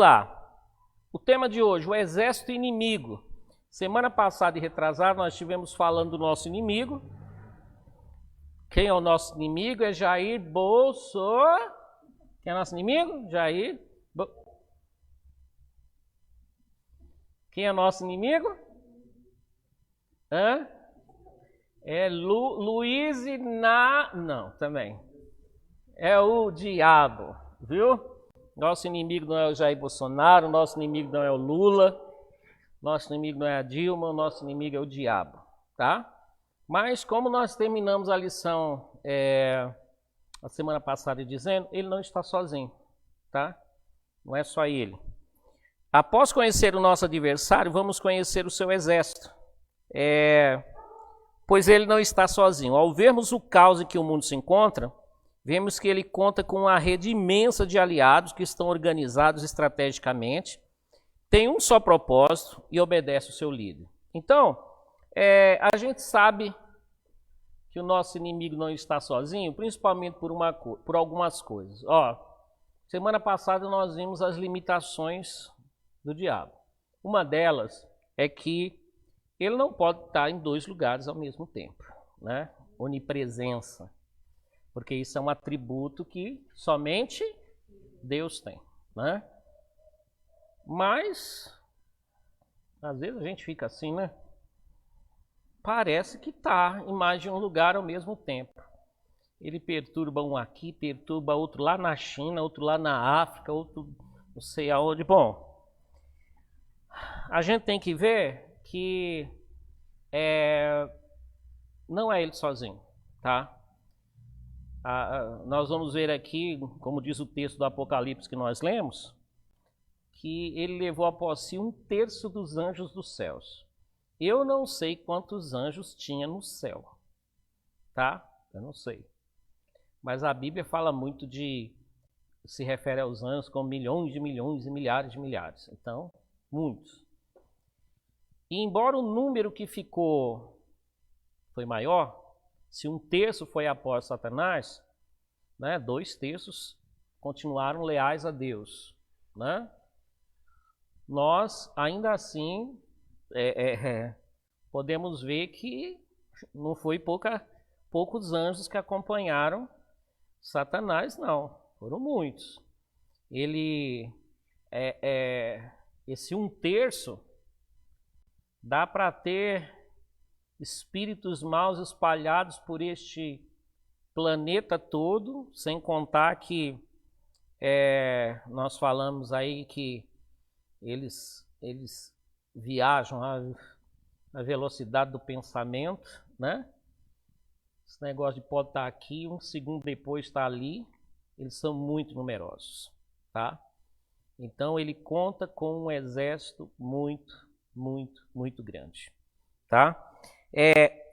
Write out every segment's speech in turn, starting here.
lá. O tema de hoje, o exército inimigo. Semana passada e retrasada nós estivemos falando do nosso inimigo. Quem é o nosso inimigo? É Jair Bolsonaro. Quem é o nosso inimigo? Quem é o nosso inimigo? É Luiz Não, também. É o diabo, viu? Nosso inimigo não é o Jair Bolsonaro, nosso inimigo não é o Lula, nosso inimigo não é a Dilma, nosso inimigo é o diabo, tá? Mas como nós terminamos a lição a semana passada dizendo, ele não está sozinho, tá? Não é só ele. Após conhecer o nosso adversário, vamos conhecer o seu exército. Pois ele não está sozinho. Ao vermos o caos em que o mundo se encontra, vemos que ele conta com uma rede imensa de aliados que estão organizados estrategicamente, tem um só propósito e obedece o seu líder. Então, a gente sabe que o nosso inimigo não está sozinho, principalmente por algumas coisas. Semana passada nós vimos as limitações do diabo. Uma delas é que ele não pode estar em dois lugares ao mesmo tempo, né? Onipresença. Porque isso é um atributo que somente Deus tem, né? Mas, às vezes a gente fica assim, né? Parece que está em mais de um lugar ao mesmo tempo. Ele perturba um aqui, perturba outro lá na China, outro lá na África, outro não sei aonde. Bom, a gente tem que ver que não é ele sozinho, tá? Nós vamos ver aqui, como diz o texto do Apocalipse que nós lemos, que ele levou após si 1/3 dos anjos dos céus. Eu não sei quantos anjos tinha no céu, tá? Eu não sei. Mas a Bíblia fala muito se refere aos anjos como milhões de milhões e milhares de milhares. Então, muitos. E embora o número que foi maior, se 1/3 foi após Satanás, né, 2/3 continuaram leais a Deus, né? Nós, ainda assim, podemos ver que não foi poucos anjos que acompanharam Satanás, não. Foram muitos. Esse 1/3 dá para ter espíritos maus espalhados por este planeta todo, sem contar que nós falamos aí que eles viajam à velocidade do pensamento, né? Esse negócio de pode estar aqui, um segundo depois está ali, eles são muito numerosos, tá? Então ele conta com um exército muito, muito, muito grande, tá?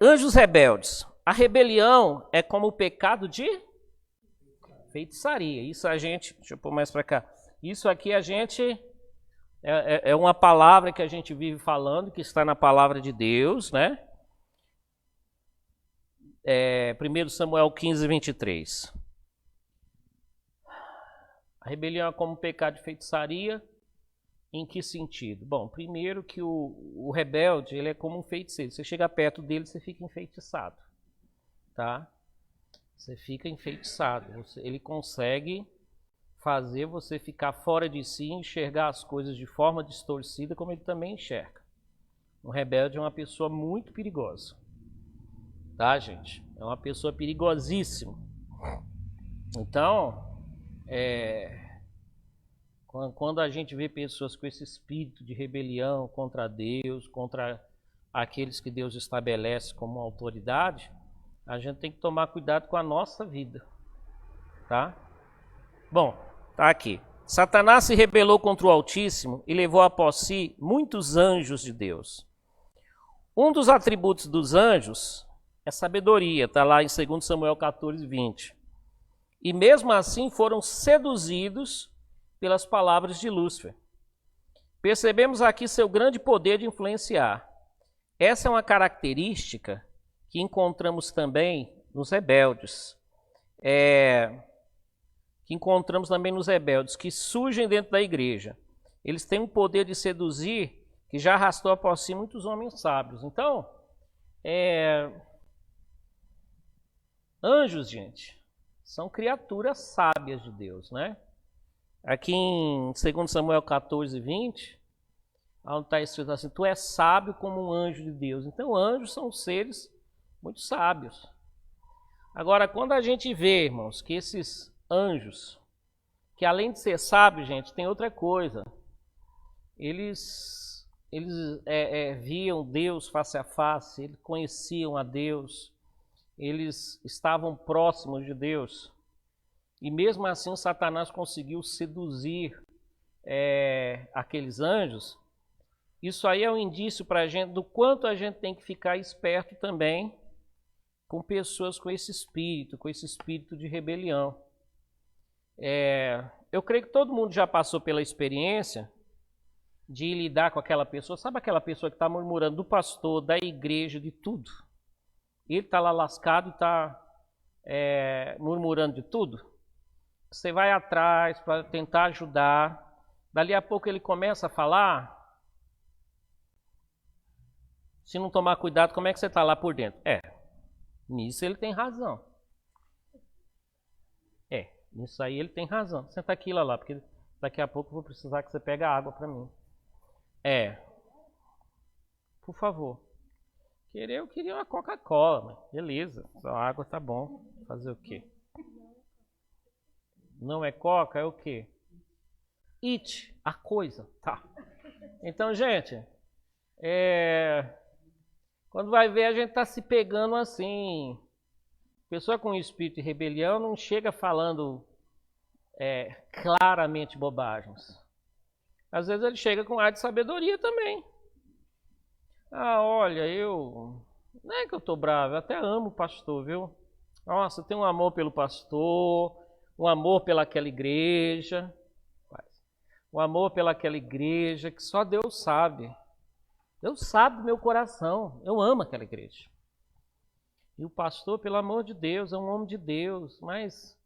Anjos rebeldes. A rebelião é como o pecado de feitiçaria. Isso a gente, deixa eu pôr mais para cá. Isso aqui a gente é uma palavra que a gente vive falando, que está na palavra de Deus, né? 1 Samuel 15, 23. A rebelião é como o pecado de feitiçaria. Em que sentido? Bom, primeiro que o rebelde, ele é como um feiticeiro. Você chega perto dele, você fica enfeitiçado, tá? Você fica enfeitiçado. Ele consegue fazer você ficar fora de si, enxergar as coisas de forma distorcida, como ele também enxerga. Um rebelde é uma pessoa muito perigosa, tá, gente? É uma pessoa perigosíssima. Então, quando a gente vê pessoas com esse espírito de rebelião contra Deus, contra aqueles que Deus estabelece como autoridade, a gente tem que tomar cuidado com a nossa vida, tá? Bom, tá aqui. Satanás se rebelou contra o Altíssimo e levou após si muitos anjos de Deus. Um dos atributos dos anjos é sabedoria, tá lá em 2 Samuel 14, 20. E mesmo assim foram seduzidos pelas palavras de Lúcifer. Percebemos aqui seu grande poder de influenciar. Essa é uma característica que encontramos também nos rebeldes. Que surgem dentro da igreja. eles têm um poder de seduzir que já arrastou após si muitos homens sábios. Então, anjos, gente, são criaturas sábias de Deus, né? Aqui em 2 Samuel 14, 20, onde está escrito assim, tu és sábio como um anjo de Deus. Então, anjos são seres muito sábios. Agora, quando a gente vê, irmãos, que esses anjos, que além de ser sábios, gente, tem outra coisa. Eles viam Deus face a face, eles conheciam a Deus, eles estavam próximos de Deus. E mesmo assim, o Satanás conseguiu seduzir aqueles anjos. Isso aí é um indício para a gente do quanto a gente tem que ficar esperto também com pessoas com esse espírito de rebelião. Eu creio que todo mundo já passou pela experiência de lidar com aquela pessoa. Sabe aquela pessoa que está murmurando do pastor, da igreja, de tudo? Ele está lá lascado e está murmurando de tudo. Você vai atrás para tentar ajudar. Dali a pouco ele começa a falar. Se não tomar cuidado, como é que você está lá por dentro? Nisso ele tem razão. Nisso aí ele tem razão. Senta aqui lá, porque daqui a pouco eu vou precisar que você pegue água para mim. Por favor. Eu queria uma Coca-Cola, mas beleza. Só água tá bom. Fazer o quê? Não é Coca, é o quê? A coisa. Tá. Então, gente, quando vai ver, a gente tá se pegando assim. Pessoa com espírito de rebelião não chega falando claramente bobagens. Às vezes ele chega com ar de sabedoria também. Olha, não é que eu tô bravo, eu até amo o pastor, viu? Nossa, eu tenho um amor pelo pastor, um amor pelaquela igreja. Um amor pelaquela igreja que só Deus sabe. Deus sabe do meu coração, eu amo aquela igreja. E o pastor, pelo amor de Deus, é um homem de Deus, mas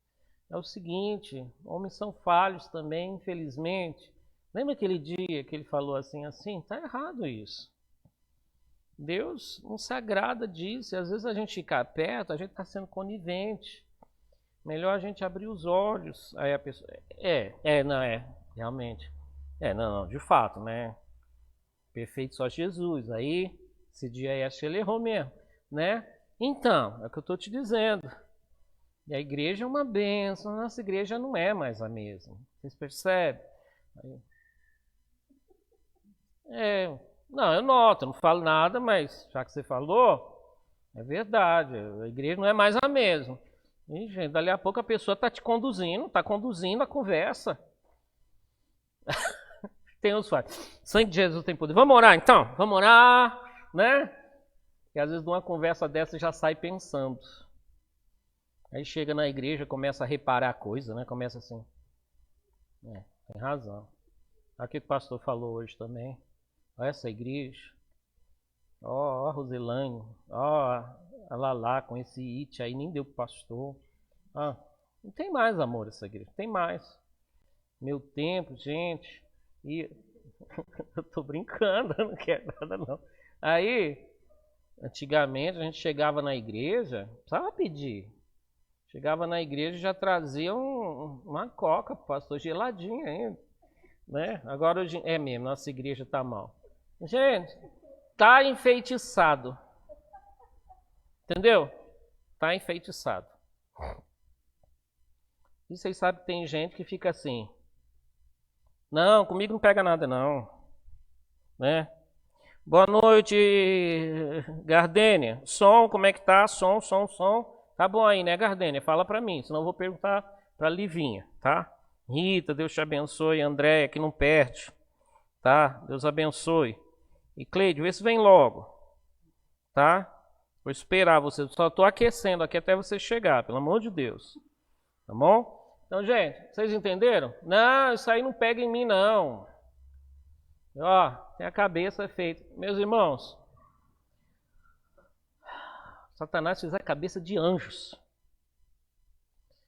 é o seguinte, homens são falhos também, infelizmente. Lembra aquele dia que ele falou assim, tá errado isso. Deus não se agrada disso, e às vezes a gente ficar perto, a gente está sendo conivente. Melhor a gente abrir os olhos. Aí a pessoa, realmente. Não, de fato, né? Perfeito só Jesus. Aí, esse dia aí acho que ele errou mesmo, né? Então, é o que eu estou te dizendo. E a igreja é uma bênção, a nossa igreja não é mais a mesma. Vocês percebem? Não, eu noto, eu não falo nada, mas já que você falou, é verdade, a igreja não é mais a mesma. E, gente, dali a pouco a pessoa está te conduzindo, está conduzindo a conversa. Tem os fatos. Sangue de Jesus tem poder. Vamos orar então? Vamos orar, né? E às vezes de uma conversa dessa já sai pensando. Aí chega na igreja, começa a reparar a coisa, né? Começa assim. Tem razão. Olha o que o pastor falou hoje também. Olha essa igreja. Ó, a Roselane. Ó, a Lala com esse it aí, nem deu pro pastor. Não tem mais amor essa igreja. Tem mais. Meu tempo, gente. E eu tô brincando, não quero nada não. Aí, antigamente a gente chegava na igreja, precisava pedir. Chegava na igreja e já trazia uma coca pro pastor, geladinha ainda. Né? Agora hoje é mesmo, nossa igreja tá mal. Gente, tá enfeitiçado. Entendeu? Tá enfeitiçado. E vocês sabem que tem gente que fica assim. Não, comigo não pega nada não. Né? Boa noite, Gardênia. Som, como é que tá? Som. Tá bom aí, né, Gardênia? Fala pra mim, senão eu vou perguntar pra Livinha, tá? Rita, Deus te abençoe. Andréia, que não perde, tá? Deus abençoe. E Cleide, vê se vem logo, tá? Vou esperar você. Só tô aquecendo aqui até você chegar, pelo amor de Deus. Tá bom? Então, gente, vocês entenderam? Não, isso aí não pega em mim, não. Ó, tem a cabeça feita. Meus irmãos, Satanás fez a cabeça de anjos.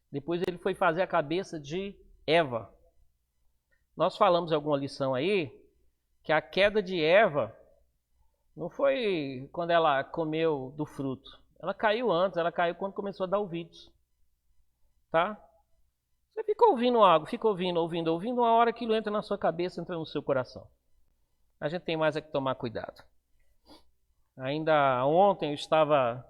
Depois ele foi fazer a cabeça de Eva. Nós falamos em alguma lição aí que a queda de Eva não foi quando ela comeu do fruto. Ela caiu antes, ela caiu quando começou a dar ouvidos. Tá? Você fica ouvindo algo, fica ouvindo, uma hora aquilo entra na sua cabeça, entra no seu coração. A gente tem mais é que tomar cuidado. Ainda ontem eu estava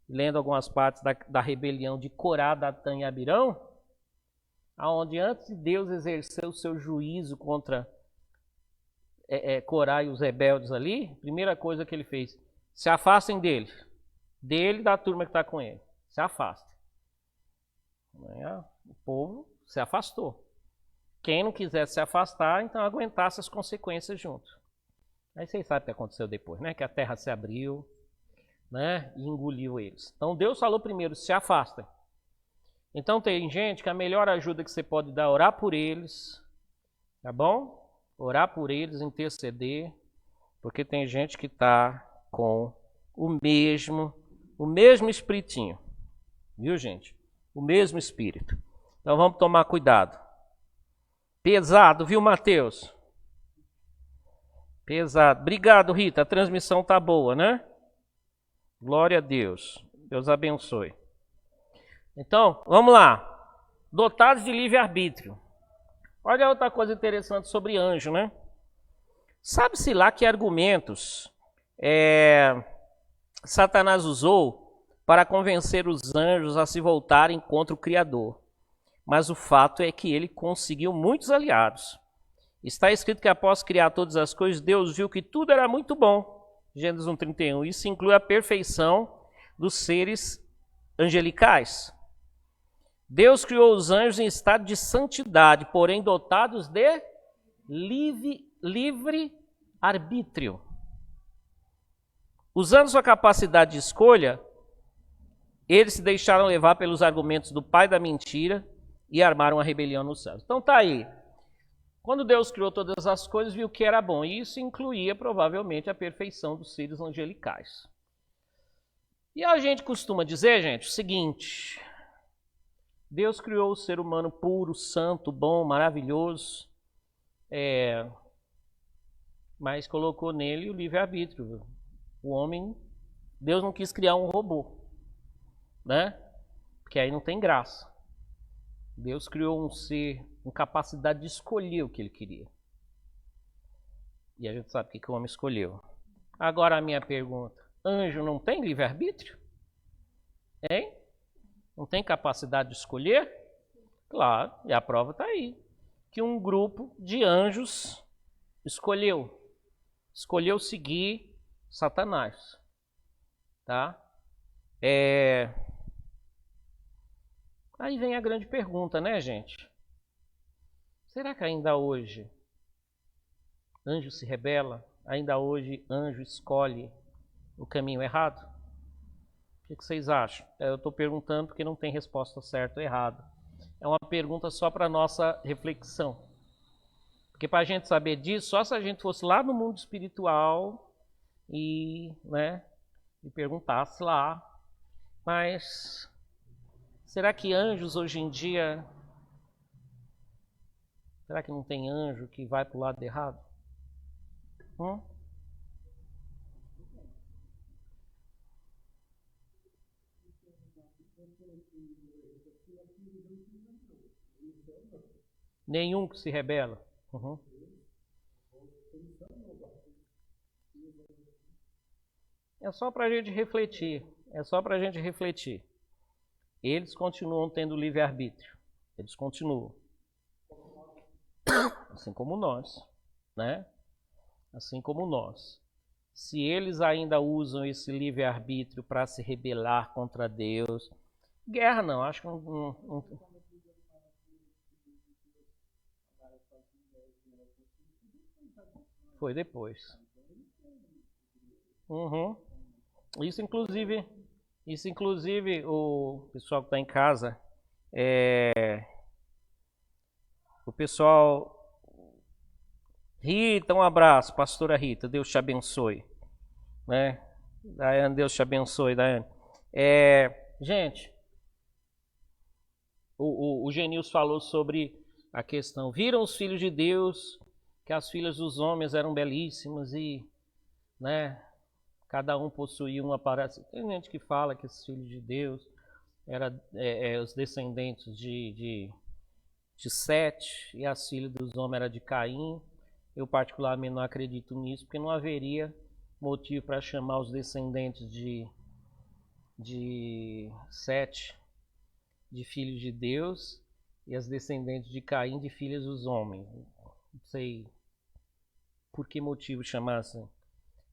lendo algumas partes da rebelião de Corá, Datã e Abirão, onde antes de Deus exercer o seu juízo contra Corá e os rebeldes ali, primeira coisa que ele fez, se afastem dele e da turma que está com ele. Se afastem. O povo se afastou. Quem não quisesse se afastar, então aguentasse as consequências junto. Aí vocês sabem o que aconteceu depois, né? Que a terra se abriu, né? E engoliu eles. Então Deus falou primeiro, se afastem. Então tem gente que a melhor ajuda que você pode dar é orar por eles, tá bom? Orar por eles, interceder, porque tem gente que está com o mesmo espiritinho, viu, gente? O mesmo espírito. Então vamos tomar cuidado. Pesado, viu, Mateus? Pesado. Obrigado, Rita. A transmissão tá boa, né? Glória a Deus. Deus abençoe. Então, vamos lá. Dotados de livre-arbítrio. Olha outra coisa interessante sobre anjo, né? Sabe-se lá que argumentos Satanás usou para convencer os anjos a se voltarem contra o Criador. Mas o fato é que ele conseguiu muitos aliados. Está escrito que após criar todas as coisas, Deus viu que tudo era muito bom. Gênesis 1:31. Isso inclui a perfeição dos seres angelicais. Deus criou os anjos em estado de santidade, porém dotados de livre arbítrio. Usando sua capacidade de escolha, eles se deixaram levar pelos argumentos do pai da mentira e armaram a rebelião nos céus. Então tá aí. Quando Deus criou todas as coisas, viu que era bom. E isso incluía, provavelmente, a perfeição dos seres angelicais. E a gente costuma dizer, gente, o seguinte: Deus criou o ser humano puro, santo, bom, maravilhoso, mas colocou nele o livre-arbítrio. O homem, Deus não quis criar um robô, né? Porque aí não tem graça. Deus criou um ser com capacidade de escolher o que ele queria. E a gente sabe o que o homem escolheu. Agora a minha pergunta: anjo não tem livre-arbítrio? Hein? Não tem capacidade de escolher? Claro, e a prova está aí. Que um grupo de anjos escolheu seguir Satanás. Tá? Aí vem a grande pergunta, né, gente? Será que ainda hoje anjo se rebela? Ainda hoje anjo escolhe o caminho errado? O que vocês acham? Eu estou perguntando porque não tem resposta certa ou errada. É uma pergunta só para nossa reflexão. Porque para a gente saber disso, só se a gente fosse lá no mundo espiritual e perguntasse lá. Mas será que anjos hoje em dia... Será que não tem anjo que vai para o lado errado? Nenhum que se rebela. É só para a gente refletir. Eles continuam tendo livre-arbítrio. Eles continuam. Assim como nós, né? Assim como nós. Se eles ainda usam esse livre-arbítrio para se rebelar contra Deus... Guerra não, acho que não... Foi depois. Isso inclusive, o pessoal que está em casa, o pessoal... Rita, um abraço, pastora Rita, Deus te abençoe. Né? Daiane, Deus te abençoe, Daiane. Gente, o Genilson falou sobre a questão. Viram os filhos de Deus que as filhas dos homens eram belíssimas e, né, cada um possuía uma aparência. Tem gente que fala que esses filhos de Deus eram os descendentes de Sete e as filhas dos homens eram de Caim. Eu particularmente não acredito nisso, porque não haveria motivo para chamar os descendentes de Sete de filhos de Deus e as descendentes de Caim de filhas dos homens. Não sei por que motivo chamar assim.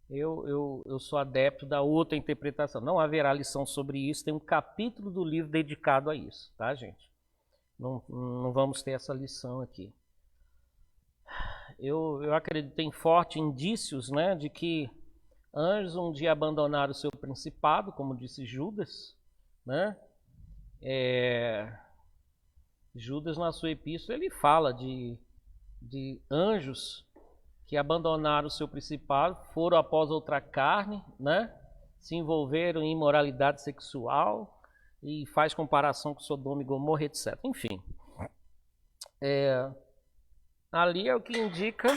Eu sou adepto da outra interpretação. Não haverá lição sobre isso. Tem um capítulo do livro dedicado a isso, tá, gente? Não vamos ter essa lição aqui. Eu acredito em fortes indícios, né, de que anjos um dia abandonaram o seu principado, como disse Judas, né? Judas, na sua epístola, ele fala de anjos que abandonaram o seu principado, foram após outra carne, né? Se envolveram em imoralidade sexual e faz comparação com Sodoma e Gomorra, etc. Enfim, ali é o que indica,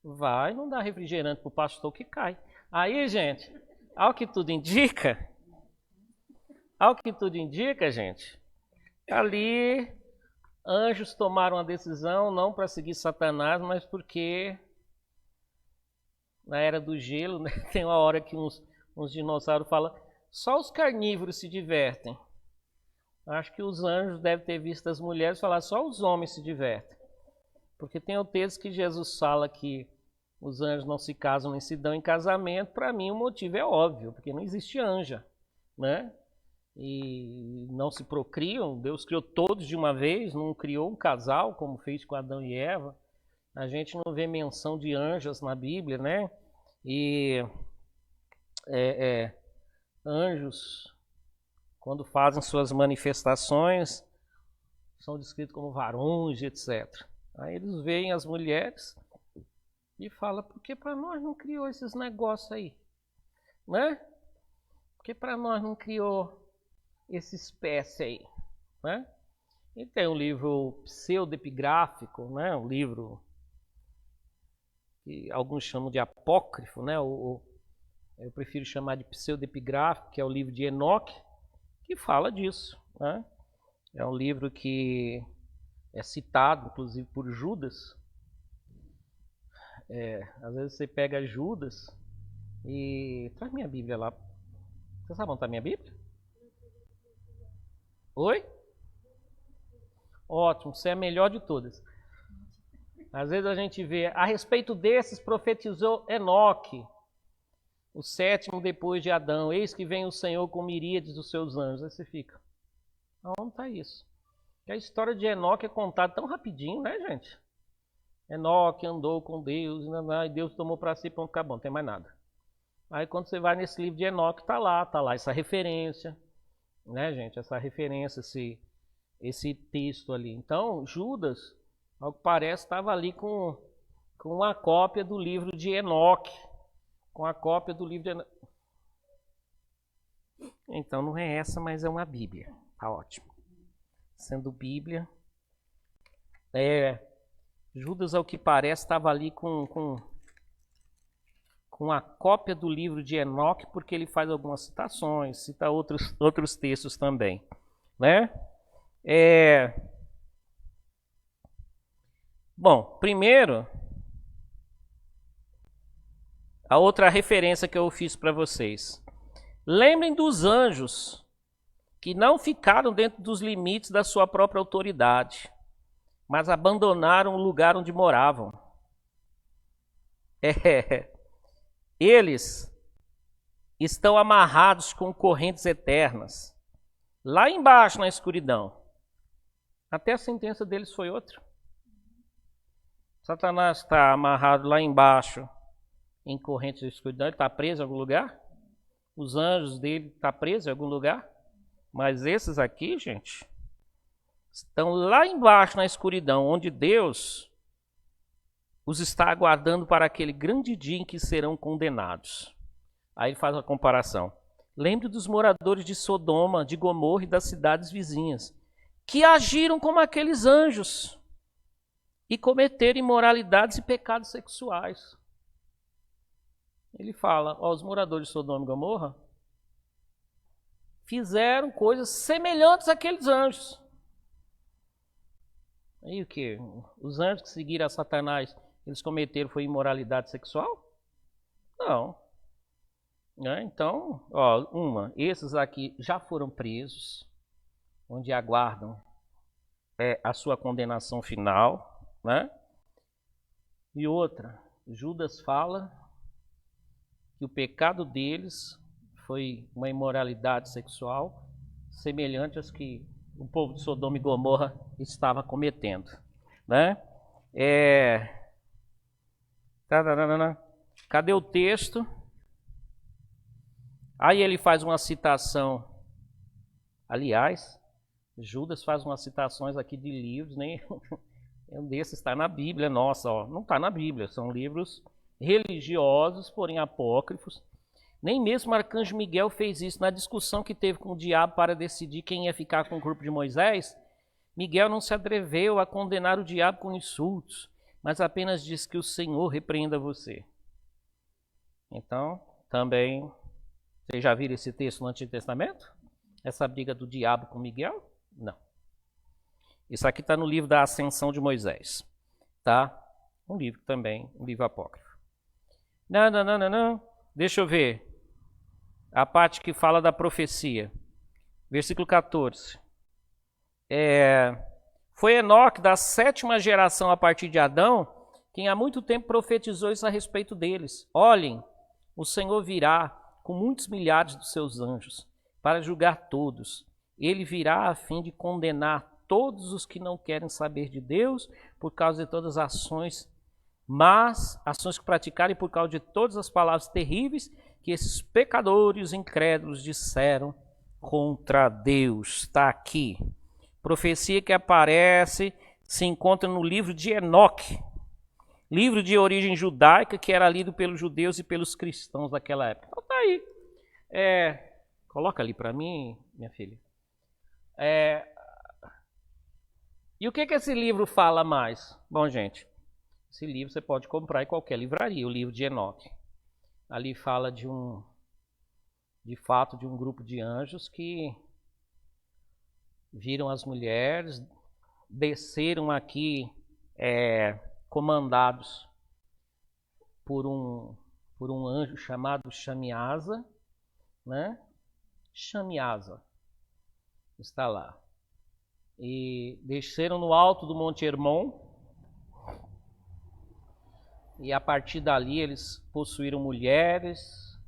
vai não dar refrigerante para o pastor que cai. Aí, gente, ao que tudo indica, gente, ali anjos tomaram a decisão não para seguir Satanás, mas porque na era do gelo, né, tem uma hora que uns dinossauros falam, só os carnívoros se divertem. Acho que os anjos devem ter visto as mulheres falar, só os homens se divertem. Porque tem o texto que Jesus fala que os anjos não se casam nem se dão em casamento. Para mim o motivo é óbvio, porque não existe anja, né? E não se procriam. Deus criou todos de uma vez, não criou um casal como fez com Adão e Eva. A gente não vê menção de anjos na Bíblia, né? E anjos, quando fazem suas manifestações, são descritos como varões, etc. Aí eles veem as mulheres e falam, por que para nós não criou esses negócios aí? Né? Por que para nós não criou essa espécie aí? Né? E tem um livro pseudepigráfico, né? Um livro que alguns chamam de apócrifo, né? Eu prefiro chamar de pseudepigráfico, que é o livro de Enoque, que fala disso. Né? É um livro que é citado, inclusive, por Judas. Às vezes você pega Judas e... Traz minha Bíblia lá. Você sabe onde está minha Bíblia? Oi? Ótimo, você é a melhor de todas. Às vezes a gente vê, a respeito desses profetizou Enoque, o sétimo depois de Adão. Eis que vem o Senhor com miríades dos seus anjos. Aí você fica, aonde está isso? Que a história de Enoque é contada tão rapidinho, né, gente? Enoque andou com Deus, e Deus tomou para si, pronto, acabou, não tem mais nada. Aí quando você vai nesse livro de Enoque, tá lá essa referência, né, gente? Essa referência, esse texto ali. Então, Judas, ao que parece, estava ali com uma cópia do livro de Enoque. Com a cópia do livro de Enoque. Então, não é essa, mas é uma Bíblia. Tá ótimo. Sendo Bíblia. Judas, ao que parece, estava ali com a cópia do livro de Enoque, porque ele faz algumas citações, cita outros textos também. Né? Bom, primeiro, a outra referência que eu fiz para vocês. Lembrem dos anjos que não ficaram dentro dos limites da sua própria autoridade, mas abandonaram o lugar onde moravam. Eles estão amarrados com correntes eternas, lá embaixo na escuridão. Até a sentença deles foi outra. Satanás está amarrado lá embaixo em correntes de escuridão, ele está preso em algum lugar? Os anjos dele estão presos em algum lugar? Mas esses aqui, gente, estão lá embaixo na escuridão, onde Deus os está aguardando para aquele grande dia em que serão condenados. Aí ele faz uma comparação. Lembre dos moradores de Sodoma, de Gomorra e das cidades vizinhas. que agiram como aqueles anjos e cometeram imoralidades e pecados sexuais. Ele fala, ó, os moradores de Sodoma e Gomorra fizeram coisas semelhantes àqueles anjos. E o que? Os anjos que seguiram a Satanás, eles cometeram foi imoralidade sexual? Não. Né? Então, ó, esses aqui já foram presos, onde aguardam a sua condenação final, né? E outra, Judas fala que o pecado deles foi uma imoralidade sexual semelhante às que o povo de Sodoma e Gomorra estava cometendo, né? Cadê o texto? Aí ele faz uma citação, aliás, Judas faz umas citações aqui de livros, nem um desses está na Bíblia, nossa, ó, não está na Bíblia, são livros religiosos, porém apócrifos. Nem mesmo o arcanjo Miguel fez isso. Na discussão que teve com o diabo para decidir quem ia ficar com o corpo de Moisés, Miguel não se atreveu a condenar o diabo com insultos, mas apenas disse que o Senhor repreenda você. Então, também, vocês já viram esse texto no Antigo Testamento? Essa briga do diabo com Miguel? Não. Isso aqui está no livro da Ascensão de Moisés, tá? Um livro também, um livro apócrifo. Não. Deixa eu ver. A parte que fala da profecia. Versículo 14. Foi Enoque, da 7ª geração a partir de Adão, quem há muito tempo profetizou isso a respeito deles. Olhem, o Senhor virá com muitos milhares dos seus anjos para julgar todos. Ele virá a fim de condenar todos os que não querem saber de Deus por causa de todas as ações, mas ações que praticarem por causa de todas as palavras terríveis que esses pecadores incrédulos disseram contra Deus. Está aqui. Profecia que aparece, se encontra no livro de Enoque, livro de origem judaica que era lido pelos judeus e pelos cristãos daquela época. Então tá aí. Coloca ali para mim, minha filha. E o que esse livro fala mais? Bom, gente, esse livro você pode comprar em qualquer livraria, o livro de Enoque. Ali fala de um grupo de anjos que viram as mulheres, desceram aqui comandados por um anjo chamado Chamiasa, né? Chamiasa está lá. E desceram no alto do Monte Hermon. E a partir dali eles possuíram mulheres,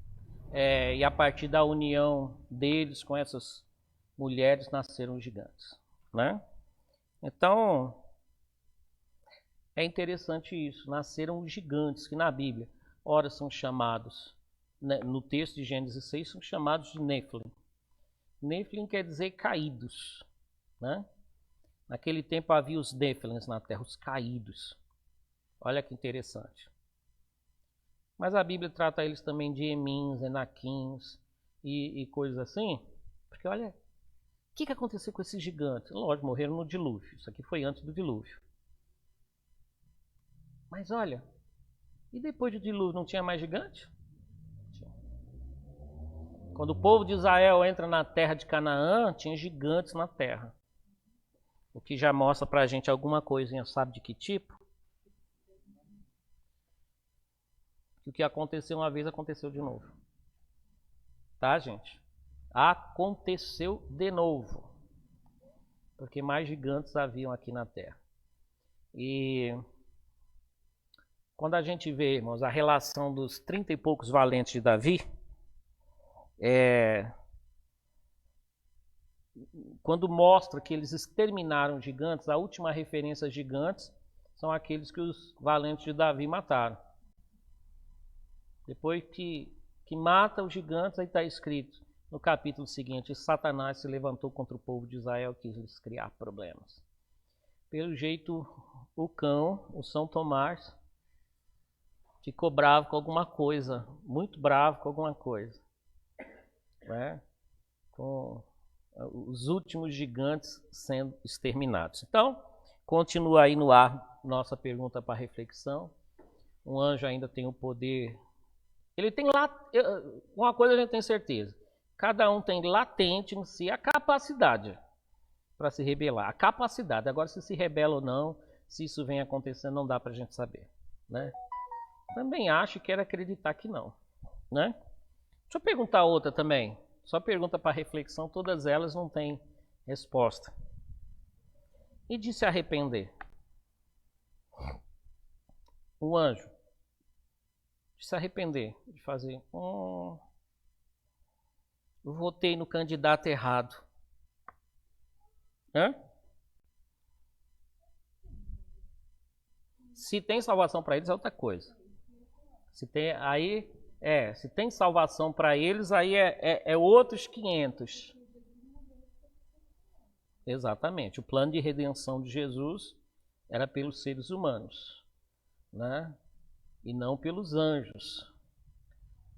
e a partir da união deles com essas mulheres nasceram os gigantes, né? Então, é interessante isso, nasceram os gigantes, que na Bíblia, ora são chamados, no texto de Gênesis 6, são chamados de Nephilim. Nephilim quer dizer caídos, né? Naquele tempo havia os Nephilims na terra, os caídos. Olha que interessante. Mas a Bíblia trata eles também de Emins, Enaquins e coisas assim. Porque olha, o que aconteceu com esses gigantes? Lógico, morreram no dilúvio. Isso aqui foi antes do dilúvio. Mas olha, e depois do dilúvio não tinha mais gigante? Tinha. Quando o povo de Israel entra na terra de Canaã, tinha gigantes na terra. O que já mostra pra gente alguma coisinha, sabe de que tipo? O que aconteceu uma vez, aconteceu de novo. Tá, gente? Aconteceu de novo. Porque mais gigantes haviam aqui na Terra. E quando a gente vê, irmãos, a relação dos 30 e poucos valentes de Davi, quando mostra que eles exterminaram gigantes, a última referência a gigantes são aqueles que os valentes de Davi mataram. Depois que mata os gigantes, aí está escrito no capítulo seguinte: Satanás se levantou contra o povo de Israel e quis lhes criar problemas. Pelo jeito, o cão, o São Tomás, ficou bravo com alguma coisa, muito bravo com alguma coisa. Né? Com os últimos gigantes sendo exterminados. Então, continua aí no ar nossa pergunta para reflexão. Um anjo ainda tem o poder. Ele tem lá. Uma coisa a gente tem certeza: cada um tem latente em si a capacidade para se rebelar. A capacidade. Agora, se rebela ou não, se isso vem acontecendo, não dá para a gente saber, né? Também acho e quero acreditar que não, né? Deixa eu perguntar outra também. Só pergunta para reflexão, todas elas não têm resposta. E de se arrepender? O anjo, de se arrepender, de fazer, eu votei no candidato errado. Hã? Se tem salvação para eles é outra coisa. Se tem salvação para eles, aí é outros 500. Exatamente. O plano de redenção de Jesus era pelos seres humanos, né? E não pelos anjos.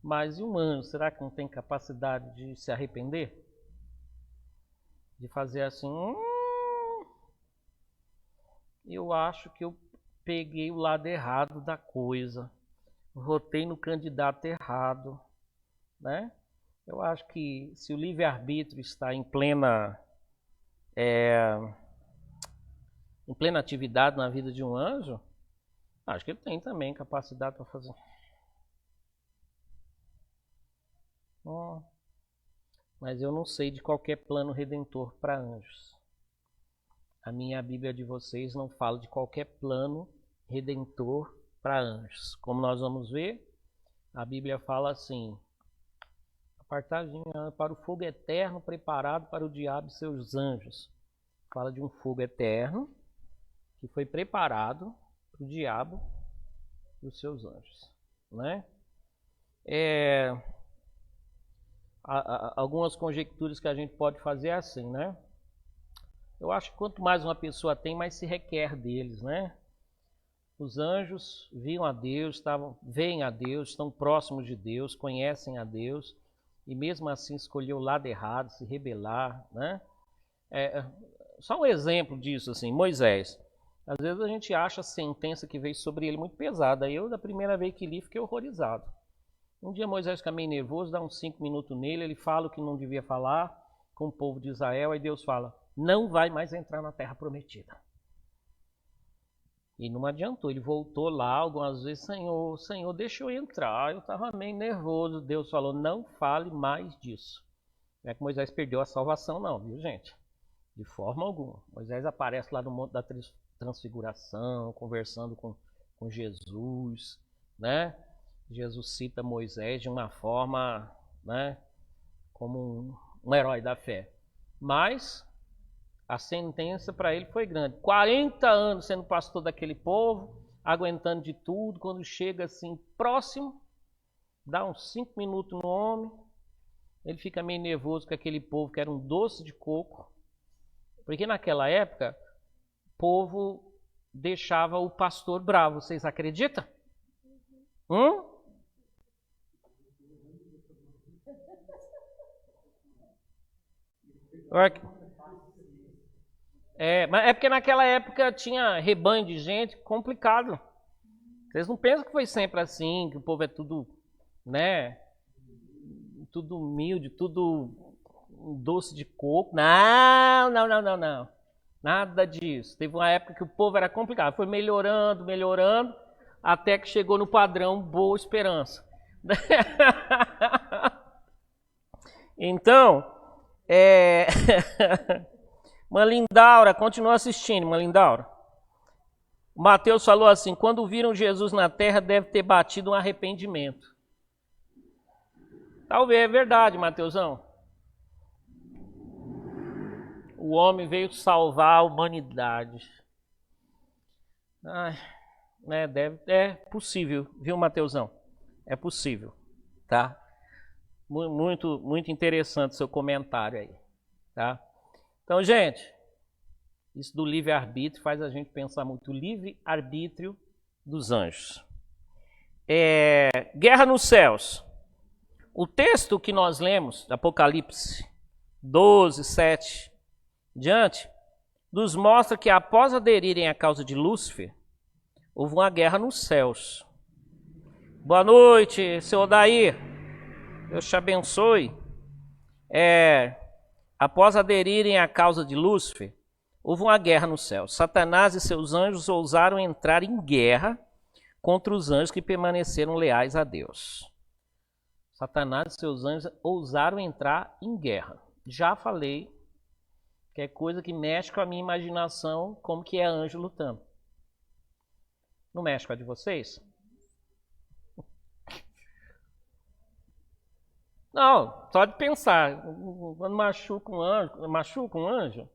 Mas e um anjo, será que não tem capacidade de se arrepender? De fazer assim, eu acho que eu peguei o lado errado da coisa. Votei no candidato errado, né? Eu acho que se o livre-arbítrio está em plena atividade na vida de um anjo, acho que ele tem também capacidade para fazer. Mas eu não sei de qualquer plano redentor para anjos. A minha Bíblia de vocês não fala de qualquer plano redentor para anjos. Como nós vamos ver, a Bíblia fala assim: apartadinho para o fogo eterno preparado para o diabo e seus anjos. Fala de um fogo eterno que foi preparado para o diabo e os seus anjos, né? Algumas conjecturas que a gente pode fazer é assim, né? Eu acho que quanto mais uma pessoa tem, mais se requer deles, né? Os anjos viam a Deus, veem a Deus, estão próximos de Deus, conhecem a Deus, e mesmo assim escolheu o lado errado, se rebelar, né? Só um exemplo disso, assim, Moisés. Às vezes a gente acha a sentença que veio sobre ele muito pesada. Eu, da primeira vez que li, fiquei horrorizado. Um dia Moisés fica meio nervoso, dá uns 5 minutos nele, ele fala o que não devia falar com o povo de Israel, aí Deus fala: não vai mais entrar na terra prometida. E não adiantou, ele voltou lá algumas vezes: Senhor, deixa eu entrar, eu estava meio nervoso. Deus falou: não fale mais disso. Não é que Moisés perdeu a salvação não, viu gente? De forma alguma. Moisés aparece lá no Monte da Transfiguração, conversando com Jesus, né? Jesus cita Moisés de uma forma, né, como um herói da fé. Mas a sentença para ele foi grande. 40 anos sendo pastor daquele povo, aguentando de tudo. Quando chega assim próximo, dá uns 5 minutos no homem, ele fica meio nervoso com aquele povo que era um doce de coco. Porque naquela época, o povo deixava o pastor bravo. Vocês acreditam? Mas é porque naquela época tinha rebanho de gente, complicado. Vocês não pensam que foi sempre assim, que o povo é tudo, né, tudo humilde, tudo doce de coco. Não. Nada disso. Teve uma época que o povo era complicado. Foi melhorando, até que chegou no padrão Boa Esperança. Então, Malindaura, continua assistindo, Malindaura. O Mateus falou assim: quando viram Jesus na terra, deve ter batido um arrependimento. Talvez, é verdade, Mateusão. O homem veio salvar a humanidade. É possível, viu, Mateusão? É possível, tá? Muito, muito interessante seu comentário aí, tá? Então, gente, isso do livre-arbítrio faz a gente pensar muito. O livre-arbítrio dos anjos. Guerra nos céus. O texto que nós lemos, Apocalipse 12, 7 diante, nos mostra que após aderirem à causa de Lúcifer, houve uma guerra nos céus. Boa noite, seu Odair. Deus te abençoe. Após aderirem à causa de Lúcifer, houve uma guerra no céu. Satanás e seus anjos ousaram entrar em guerra contra os anjos que permaneceram leais a Deus. Satanás e seus anjos ousaram entrar em guerra. Já falei que é coisa que mexe com a minha imaginação, como que é anjo lutando. Não mexe com a de vocês? Não, só de pensar. Quando machuca um anjo,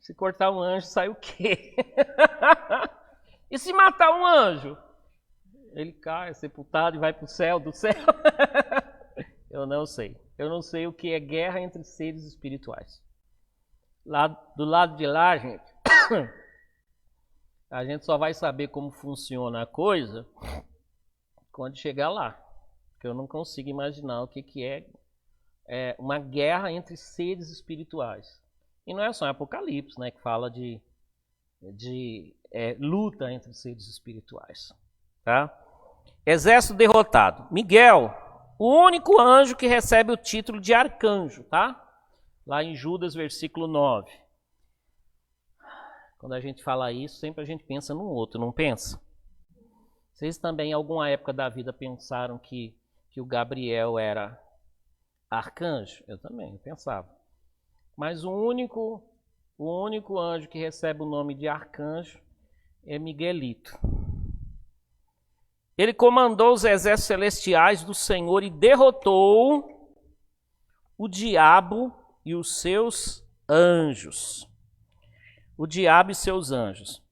se cortar um anjo, sai o quê? E se matar um anjo? Ele cai, é sepultado e vai para o céu do céu? Eu não sei. Eu não sei o que é guerra entre seres espirituais. Do lado de lá, gente, a gente só vai saber como funciona a coisa quando chegar lá. Porque eu não consigo imaginar o que é uma guerra entre seres espirituais. E não é só em Apocalipse, né, que fala de luta entre seres espirituais. Tá? Exército derrotado. Miguel, o único anjo que recebe o título de arcanjo, tá? Lá em Judas, versículo 9. Quando a gente fala isso, sempre a gente pensa no outro, não pensa? Vocês também, em alguma época da vida, pensaram que o Gabriel era arcanjo? Eu também pensava. Mas o único anjo que recebe o nome de arcanjo é Miguelito. Ele comandou os exércitos celestiais do Senhor e derrotou o diabo e os seus anjos. O diabo e seus anjos.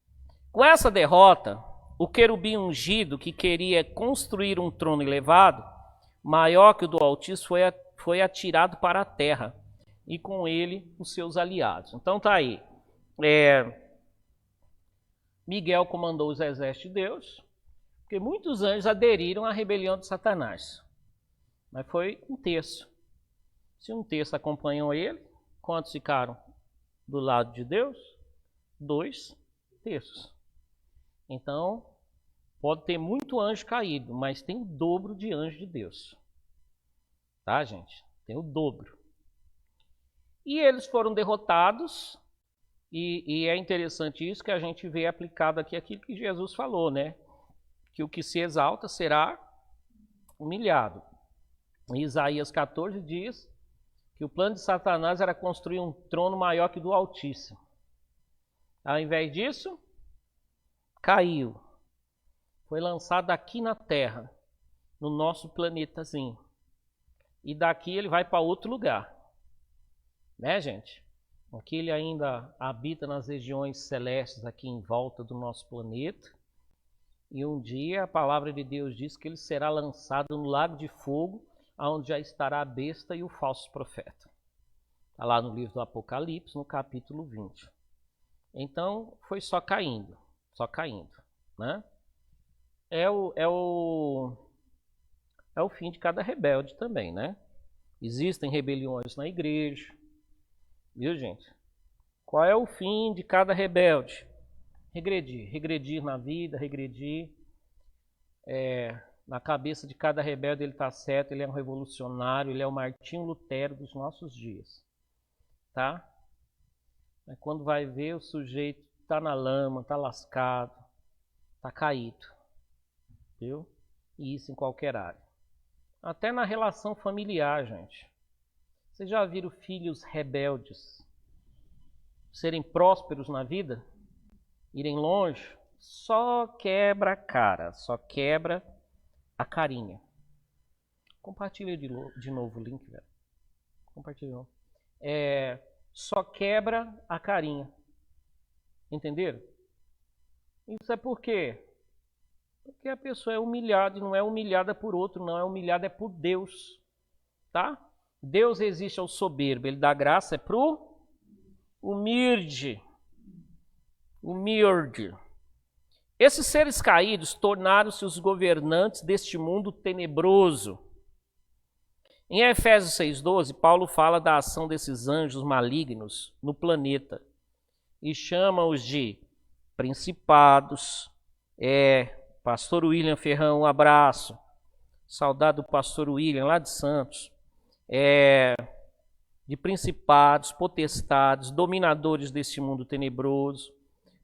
Com essa derrota, o querubim ungido, que queria construir um trono elevado, maior que o do Altíssimo, foi atirado para a terra, e com ele os seus aliados. Então tá aí. Miguel comandou os exércitos de Deus, porque muitos anjos aderiram à rebelião de Satanás. Mas foi um terço. Se um terço acompanhou ele, quantos ficaram do lado de Deus? 2 terços. Então, pode ter muito anjo caído, mas tem o dobro de anjo de Deus. Tá, gente? Tem o dobro. E eles foram derrotados, e é interessante isso que a gente vê aplicado aqui aquilo que Jesus falou, né? Que o que se exalta será humilhado. Em Isaías 14 diz que o plano de Satanás era construir um trono maior que o do Altíssimo. Ao invés disso, caiu. Foi lançado aqui na Terra, no nosso planetazinho. E daqui ele vai para outro lugar. Né, gente? Aqui ele ainda habita nas regiões celestes aqui em volta do nosso planeta. E um dia a palavra de Deus diz que ele será lançado no lago de fogo, onde já estará a besta e o falso profeta. Está lá no livro do Apocalipse, no capítulo 20. Então, foi só caindo, né? É o fim de cada rebelde também, né? Existem rebeliões na igreja, viu, gente? Qual é o fim de cada rebelde? Regredir na vida, regredir. Na cabeça de cada rebelde ele está certo, ele é um revolucionário, ele é o Martinho Lutero dos nossos dias, tá? Mas quando vai ver, o sujeito está na lama, está lascado, está caído, viu? E isso em qualquer área. Até na relação familiar, gente. Vocês já viram filhos rebeldes serem prósperos na vida? Irem longe? Só quebra a cara, só quebra a carinha. Compartilha de novo o link, velho. Compartilha de novo. Só quebra a carinha. Entenderam? Isso é por quê? Porque a pessoa é humilhada e não é humilhada por outro, não é humilhada, é por Deus. Tá? Deus resiste ao soberbo, ele dá graça pro humilde. Humilde. Esses seres caídos tornaram-se os governantes deste mundo tenebroso. Em Efésios 6,12, Paulo fala da ação desses anjos malignos no planeta e chama-os de principados. Pastor William Ferrão, um abraço. Saudade do pastor William, lá de Santos. De principados, potestades, dominadores deste mundo tenebroso,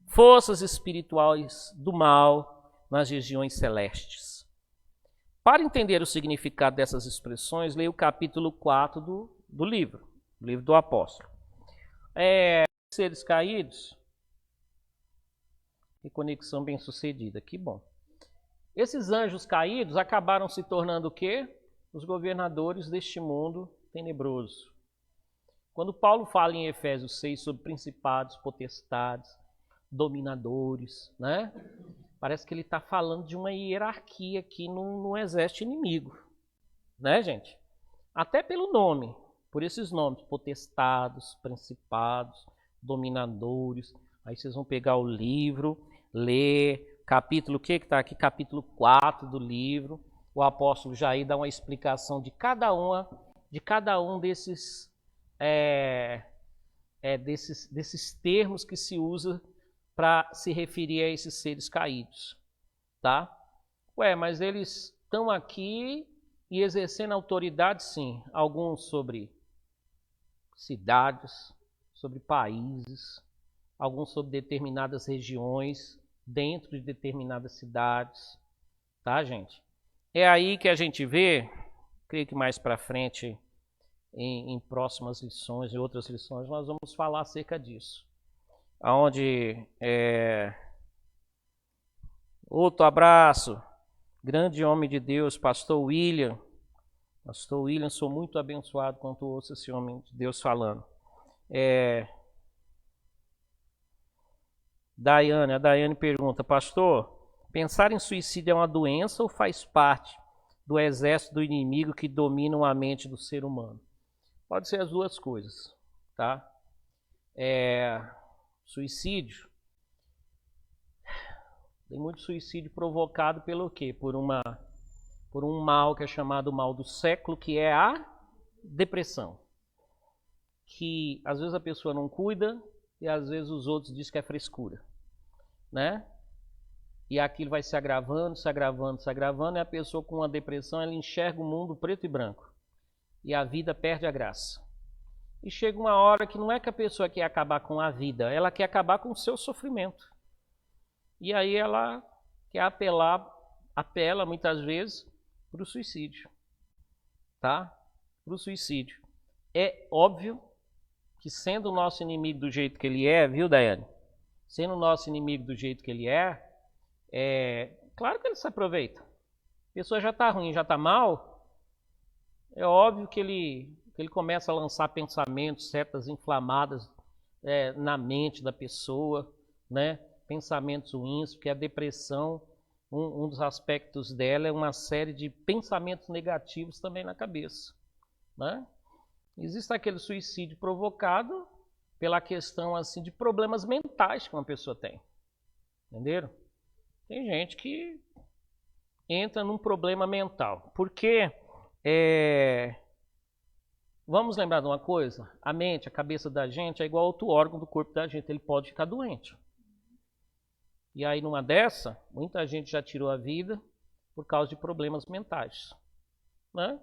forças espirituais do mal nas regiões celestes. Para entender o significado dessas expressões, leia o capítulo 4 do livro do apóstolo. Seres caídos, e conexão bem sucedida, que bom. Esses anjos caídos acabaram se tornando o quê? Os governadores deste mundo tenebroso. Quando Paulo fala em Efésios 6 sobre principados, potestades, dominadores, né? Parece que ele está falando de uma hierarquia aqui no exército inimigo, né, gente? Até pelo nome, por esses nomes, potestados, principados, dominadores. Aí vocês vão pegar o livro, ler, capítulo, o que está aqui? Capítulo 4 do livro. O apóstolo Jair dá uma explicação de cada um desses, desses termos que se usa para se referir a esses seres caídos, tá? Mas eles estão aqui e exercendo autoridade, sim. Alguns sobre cidades, sobre países, alguns sobre determinadas regiões, dentro de determinadas cidades, tá, gente? É aí que a gente vê, creio que mais para frente, em próximas lições, em outras lições, nós vamos falar acerca disso. Onde outro abraço, grande homem de Deus, pastor William. Pastor William, sou muito abençoado quando ouço esse homem de Deus falando. A Daiane pergunta, pastor, pensar em suicídio é uma doença ou faz parte do exército do inimigo que dominam a mente do ser humano? Pode ser as duas coisas, tá? Suicídio. Tem muito suicídio provocado pelo quê? Por um mal que é chamado mal do século, que é a depressão. Que às vezes a pessoa não cuida e às vezes os outros dizem que é frescura, né? E aquilo vai se agravando, se agravando, se agravando, e a pessoa com uma depressão, ela enxerga o mundo preto e branco. E a vida perde a graça. E chega uma hora que não é que a pessoa quer acabar com a vida, ela quer acabar com o seu sofrimento. E aí ela quer apela muitas vezes para o suicídio, tá? Para o suicídio. É óbvio que sendo o nosso inimigo do jeito que ele é, viu, Daiane? Sendo o nosso inimigo do jeito que ele claro que ele se aproveita. A pessoa já está ruim, já está mal, é óbvio que ele começa a lançar pensamentos, setas inflamadas na mente da pessoa, né? Pensamentos ruins, porque a depressão, um dos aspectos dela é uma série de pensamentos negativos também na cabeça, né? Existe aquele suicídio provocado pela questão assim de problemas mentais que uma pessoa tem, entenderam? Tem gente que entra num problema mental, porque vamos lembrar de uma coisa, a mente, a cabeça da gente é igual a outro órgão do corpo da gente, ele pode ficar doente. E aí, numa dessa, muita gente já tirou a vida por causa de problemas mentais, né?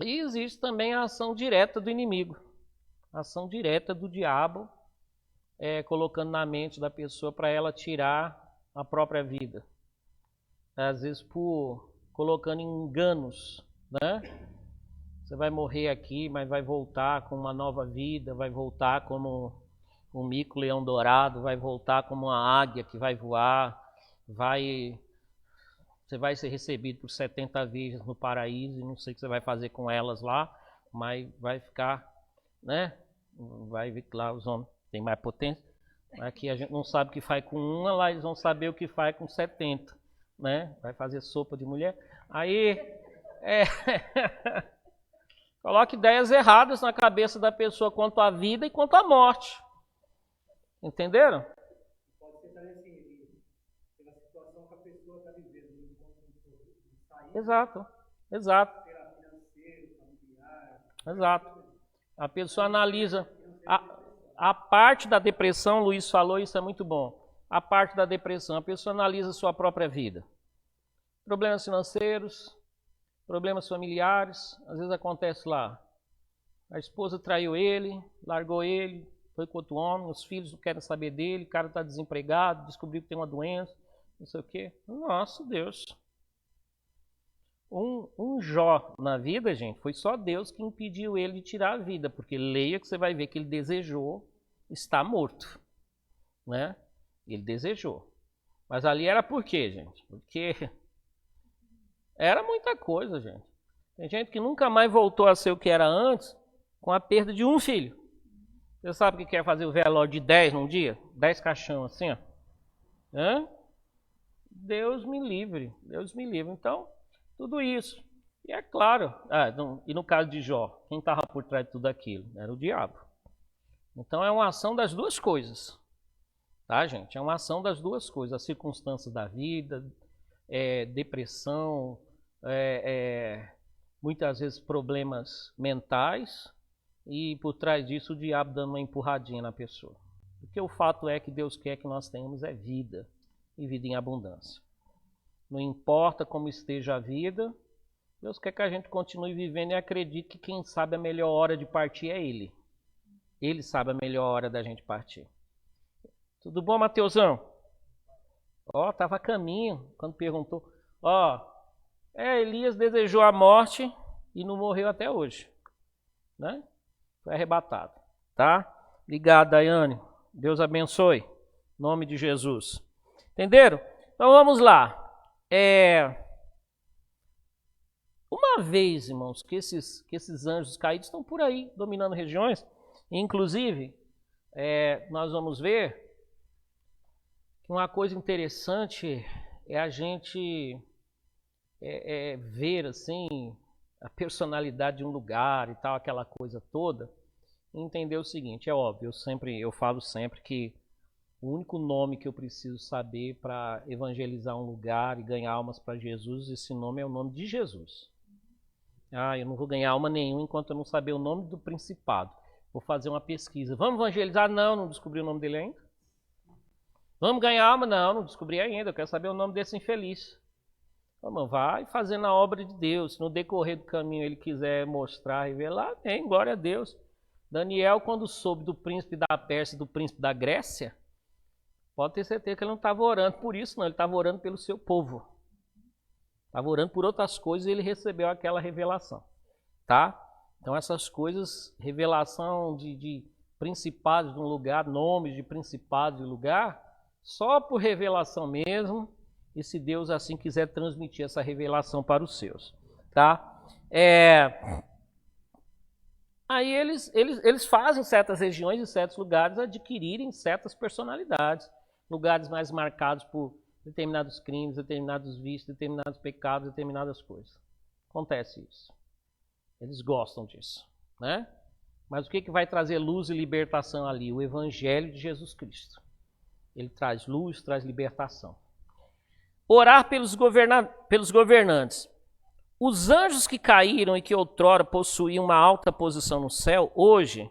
E existe também a ação direta do inimigo, a ação direta do diabo, colocando na mente da pessoa para ela tirar a própria vida. Às vezes colocando enganos, né? Você vai morrer aqui, mas vai voltar com uma nova vida, vai voltar como um mico-leão dourado, vai voltar como uma águia que vai voar, você vai ser recebido por 70 virgens no paraíso, e não sei o que você vai fazer com elas lá, mas vai ficar, né? Vai ver que lá os homens têm mais potência. Aqui a gente não sabe o que faz com uma, lá eles vão saber o que faz com 70, né? Vai fazer sopa de mulher. Aí, coloque ideias erradas na cabeça da pessoa quanto à vida e quanto à morte. Entenderam? Pode ser também assim, pela situação que a pessoa está vivendo, Exato, exato. financeiro, Exato. A pessoa analisa a parte da depressão, o Luiz falou, isso é muito bom. A parte da depressão, a pessoa analisa a sua própria vida. Problemas financeiros, problemas familiares, às vezes acontece lá. A esposa traiu ele, largou ele, foi com outro homem, os filhos não querem saber dele, o cara está desempregado, descobriu que tem uma doença, não sei o quê. Nossa, Deus. Um Jó na vida, gente, foi só Deus que impediu ele de tirar a vida, porque leia que você vai ver que ele desejou estar morto, né? Ele desejou. Mas ali era por quê, gente? Porque era muita coisa, gente. Tem gente que nunca mais voltou a ser o que era antes com a perda de um filho. Você sabe o que é fazer o velório de 10 num dia? 10 caixão assim, ó. Hã? Deus me livre, Deus me livre. Então, tudo isso. E é claro, e no caso de Jó, quem estava por trás de tudo aquilo? Era o diabo. Então é uma ação das duas coisas. Tá, gente? É uma ação das duas coisas. As circunstâncias da vida, depressão, muitas vezes problemas mentais, e por trás disso o diabo dando uma empurradinha na pessoa. Porque o fato é que Deus quer que nós tenhamos vida, e vida em abundância. Não importa como esteja a vida, Deus quer que a gente continue vivendo e acredite que quem sabe a melhor hora de partir é Ele. Ele sabe a melhor hora da gente partir. Tudo bom, Mateusão? Estava a caminho quando perguntou. Elias desejou a morte e não morreu até hoje. Né? Foi arrebatado. Tá? Obrigado, Daiane. Deus abençoe. Em nome de Jesus. Entenderam? Então vamos lá. Uma vez, irmãos, que esses anjos caídos estão por aí, dominando regiões, inclusive, nós vamos ver que uma coisa interessante é a gente ver assim a personalidade de um lugar e tal, aquela coisa toda, e entender o seguinte, é óbvio, eu falo sempre que o único nome que eu preciso saber para evangelizar um lugar e ganhar almas para Jesus, esse nome é o nome de Jesus. Eu não vou ganhar alma nenhuma enquanto eu não saber o nome do principado. Vou fazer uma pesquisa. Vamos evangelizar? Não descobri o nome dele ainda. Vamos ganhar alma? Não descobri ainda. Eu quero saber o nome desse infeliz. Vamos, vai fazendo a obra de Deus. Se no decorrer do caminho ele quiser mostrar, revelar, glória a Deus. Daniel, quando soube do príncipe da Pérsia e do príncipe da Grécia, pode ter certeza que ele não estava orando por isso, não. Ele estava orando pelo seu povo. Estava orando por outras coisas e ele recebeu aquela revelação. Tá? Então essas coisas, revelação de principados de um lugar, nomes de principados de lugar, só por revelação mesmo, e se Deus assim quiser transmitir essa revelação para os seus. Tá? Aí eles fazem certas regiões e certos lugares adquirirem certas personalidades, lugares mais marcados por determinados crimes, determinados vícios, determinados pecados, determinadas coisas. Acontece isso. Eles gostam disso, né? Mas o que vai trazer luz e libertação ali? O Evangelho de Jesus Cristo. Ele traz luz, traz libertação. Orar pelos governantes. Os anjos que caíram e que outrora possuíam uma alta posição no céu, hoje,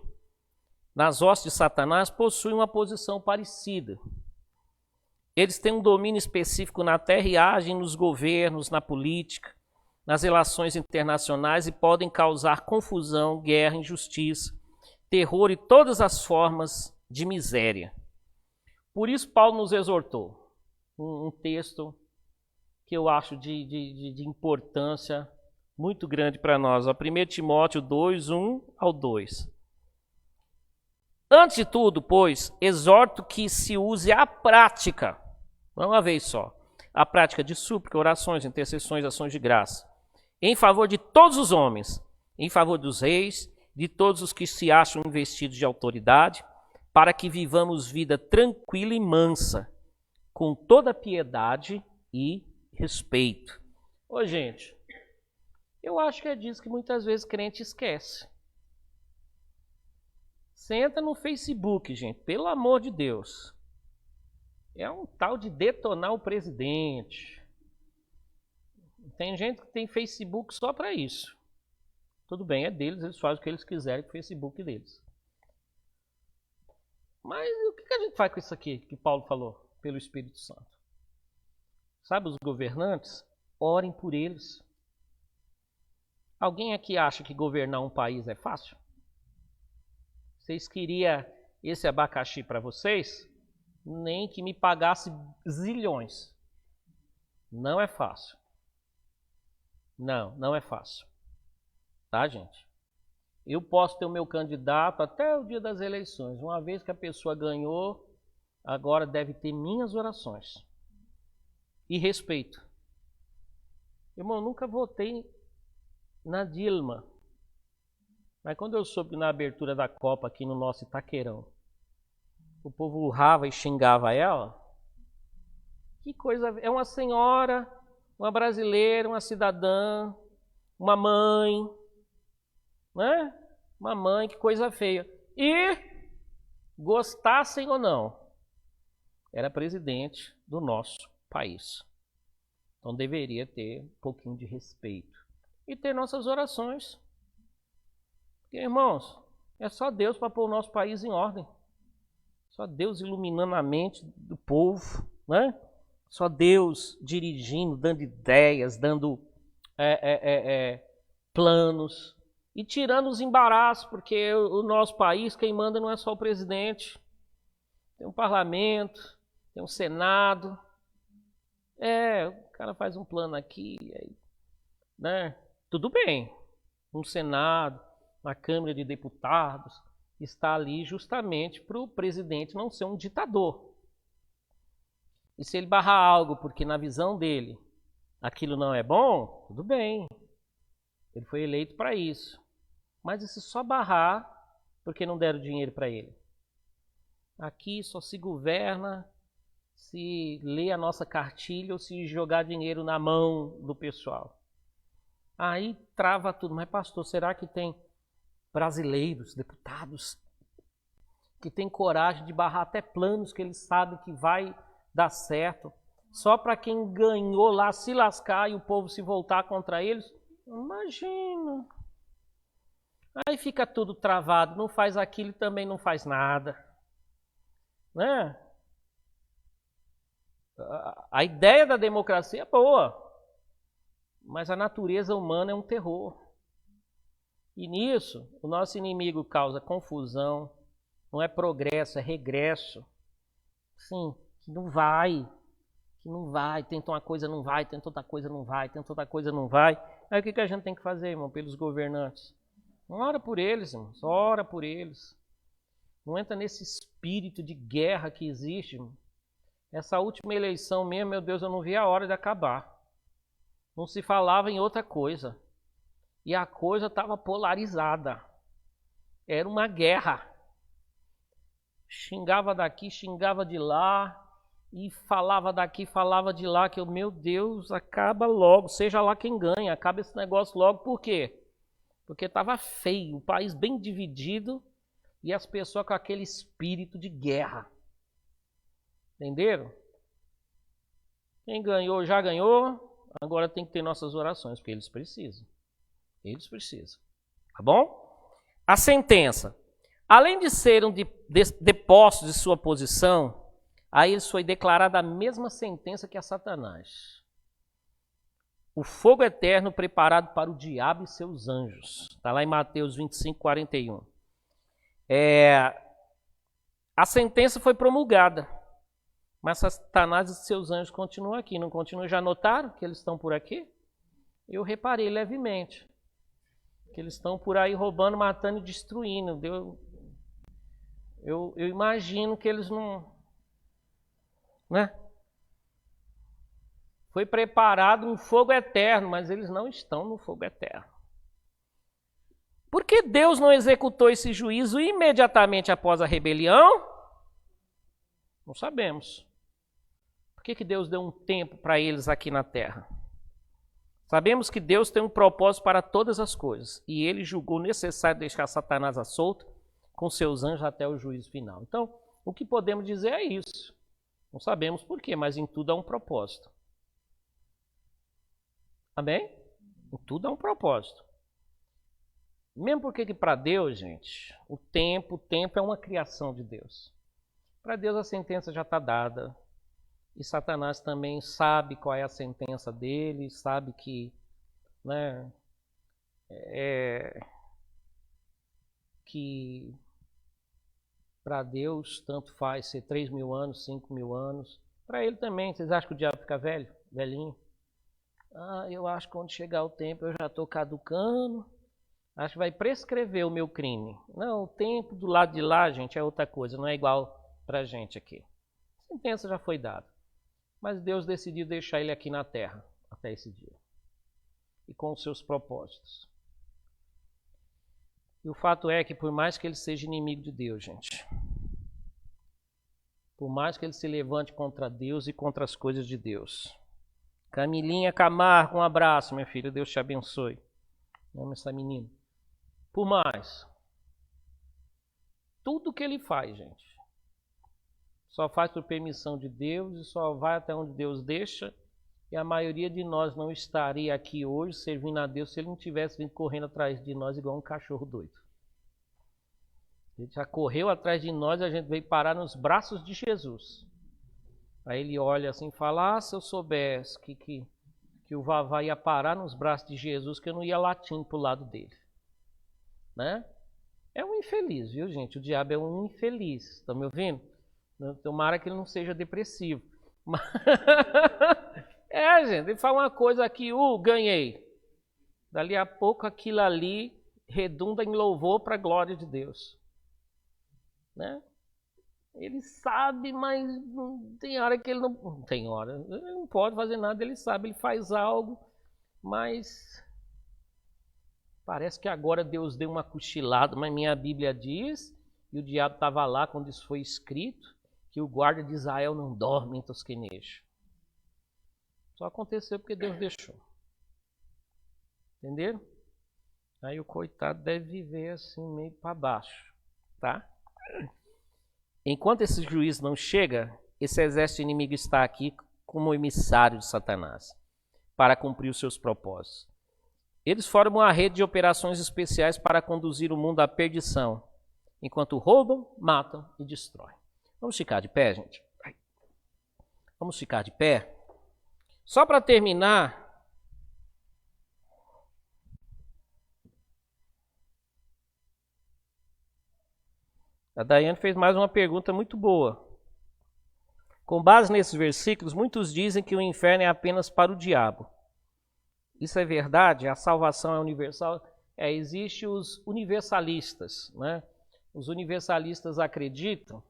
nas hostes de Satanás, possuem uma posição parecida. Eles têm um domínio específico na terra e agem nos governos, na política, nas relações internacionais e podem causar confusão, guerra, injustiça, terror e todas as formas de miséria. Por isso Paulo nos exortou. Um texto que eu acho de importância muito grande para nós. 1 Timóteo 2, 1 ao 2. Antes de tudo, pois, exorto que se use a prática, uma vez só, a prática de súplica, orações, intercessões, ações de graça, em favor de todos os homens, em favor dos reis, de todos os que se acham investidos de autoridade, para que vivamos vida tranquila e mansa, com toda piedade e respeito. Ô, gente, eu acho que é disso que muitas vezes crente esquece. Você entra no Facebook, gente, pelo amor de Deus. É um tal de detonar o presidente. Tem gente que tem Facebook só para isso. Tudo bem, é deles, eles fazem o que eles quiserem com o Facebook deles. Mas o que a gente faz com isso aqui que Paulo falou pelo Espírito Santo? Sabe, os governantes, orem por eles. Alguém aqui acha que governar um país é fácil? Vocês queriam esse abacaxi para vocês? Nem que me pagasse zilhões. Não é fácil. Não é fácil. Tá, gente? Eu posso ter o meu candidato até o dia das eleições. Uma vez que a pessoa ganhou, agora deve ter minhas orações. E respeito. Irmão, eu nunca votei na Dilma. Mas quando eu soube que na abertura da Copa aqui no nosso Itaquerão, o povo urrava e xingava ela, que coisa... É uma senhora, uma brasileira, uma cidadã, uma mãe, né? Uma mãe, que coisa feia. E, gostassem ou não, era presidente do nosso país. Então deveria ter um pouquinho de respeito. E ter nossas orações. Porque, irmãos, é só Deus para pôr o nosso país em ordem. Só Deus iluminando a mente do povo, né? Só Deus dirigindo, dando ideias, dando planos e tirando os embaraços, porque o nosso país, quem manda não é só o presidente. Tem um parlamento, tem um senado. O cara faz um plano aqui, né? Tudo bem. Um senado, uma Câmara de Deputados está ali justamente para o presidente não ser um ditador. E se ele barrar algo porque na visão dele aquilo não é bom, tudo bem. Ele foi eleito para isso. Mas e se só barrar porque não deram dinheiro para ele? Aqui só se governa se ler a nossa cartilha ou se jogar dinheiro na mão do pessoal. Aí trava tudo. Mas pastor, será que tem brasileiros, deputados, que tem coragem de barrar até planos que eles sabem que vai dar certo, só para quem ganhou lá se lascar e o povo se voltar contra eles? Imagina. Aí fica tudo travado, não faz aquilo e também não faz nada. Né? A ideia da democracia é boa, mas a natureza humana é um terror. E nisso, o nosso inimigo causa confusão, não é progresso, é regresso. Sim, que não vai, tenta uma coisa, não vai, tenta outra coisa, não vai, tenta outra coisa, não vai. Aí o que a gente tem que fazer, irmão, pelos governantes? Ora por eles, irmãos, ora por eles. Não entra nesse espírito de guerra que existe, irmão. Essa última eleição mesmo, meu Deus, eu não vi a hora de acabar. Não se falava em outra coisa. E a coisa estava polarizada. Era uma guerra. Xingava daqui, xingava de lá. E falava daqui, falava de lá. Que eu, meu Deus, acaba logo. Seja lá quem ganha, acaba esse negócio logo. Por quê? Porque estava feio. O país bem dividido. E as pessoas com aquele espírito de guerra. Entenderam? Quem ganhou, já ganhou. Agora tem que ter nossas orações, porque eles precisam. Eles precisam. Tá bom? A sentença. Além de serem depostos de sua posição, a eles foi declarada a mesma sentença que a Satanás. O fogo eterno preparado para o diabo e seus anjos. Está lá em Mateus 25, 41. A sentença foi promulgada. Mas Satanás e seus anjos continuam aqui. Não continuam? Já notaram que eles estão por aqui? Eu reparei levemente. Que eles estão por aí roubando, matando e destruindo. Eu imagino que eles não... Né? Foi preparado um fogo eterno, mas eles não estão no fogo eterno. Por que Deus não executou esse juízo imediatamente após a rebelião? Não sabemos. Por que Deus deu um tempo para eles aqui na terra? Sabemos que Deus tem um propósito para todas as coisas. E ele julgou necessário deixar Satanás à solta com seus anjos até o juízo final. Então, o que podemos dizer é isso. Não sabemos por quê, mas em tudo há um propósito. Amém? Em tudo há um propósito. Mesmo porque que para Deus, gente, o tempo é uma criação de Deus. Para Deus a sentença já está dada. E Satanás também sabe qual é a sentença dele, sabe que, né, que para Deus tanto faz ser 3.000 anos, 5.000 anos. Para ele também, vocês acham que o diabo fica velho? Velhinho? Ah, eu acho que quando chegar o tempo eu já estou caducando. Acho que vai prescrever o meu crime. Não, o tempo do lado de lá, gente, é outra coisa. Não é igual para a gente aqui. A sentença já foi dada. Mas Deus decidiu deixar ele aqui na terra até esse dia. E com os seus propósitos. E o fato é que por mais que ele seja inimigo de Deus, gente. Por mais que ele se levante contra Deus e contra as coisas de Deus. Camilinha Camargo, um abraço, minha filha. Deus te abençoe. Amo essa menina. Por mais. Tudo que ele faz, gente. Só faz por permissão de Deus e só vai até onde Deus deixa. E a maioria de nós não estaria aqui hoje servindo a Deus se ele não tivesse vindo correndo atrás de nós igual um cachorro doido. Ele já correu atrás de nós e a gente veio parar nos braços de Jesus. Aí ele olha assim e fala, se eu soubesse que o Vavá ia parar nos braços de Jesus, que eu não ia latindo pro lado dele. Né? É um infeliz, viu, gente? O diabo é um infeliz. Estão me ouvindo? Tomara que ele não seja depressivo. Mas... gente, ele fala uma coisa aqui, ganhei. Dali a pouco aquilo ali redunda em louvor para a glória de Deus. Né? Ele sabe, mas tem hora que ele não tem hora. Ele não pode fazer nada, ele sabe, ele faz algo, mas parece que agora Deus deu uma cochilada, mas minha Bíblia diz, e o diabo estava lá quando isso foi escrito, que o guarda de Israel não dorme em tosquenejo. Só aconteceu porque Deus deixou. Entenderam? Aí o coitado deve viver assim meio para baixo, tá? Enquanto esse juiz não chega, esse exército inimigo está aqui como emissário de Satanás para cumprir os seus propósitos. Eles formam uma rede de operações especiais para conduzir o mundo à perdição, enquanto roubam, matam e destroem. Vamos ficar de pé, gente? Vamos ficar de pé? Só para terminar, a Daiane fez mais uma pergunta muito boa. Com base nesses versículos, muitos dizem que o inferno é apenas para o diabo. Isso é verdade? A salvação é universal? Existem os universalistas, né? Os universalistas acreditam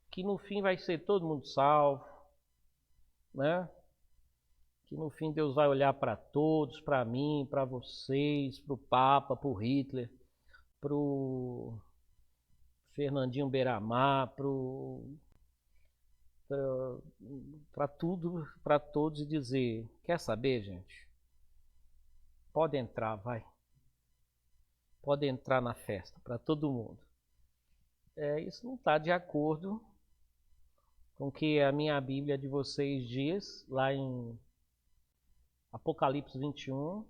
que no fim vai ser todo mundo salvo, né? Que no fim Deus vai olhar para todos, para mim, para vocês, para o Papa, para o Hitler, para o Fernandinho Beiramar, para tudo, para todos e dizer, quer saber, gente? Pode entrar, vai. Pode entrar na festa, para todo mundo. Isso não está de acordo com o que a minha Bíblia de vocês diz, lá em Apocalipse 21,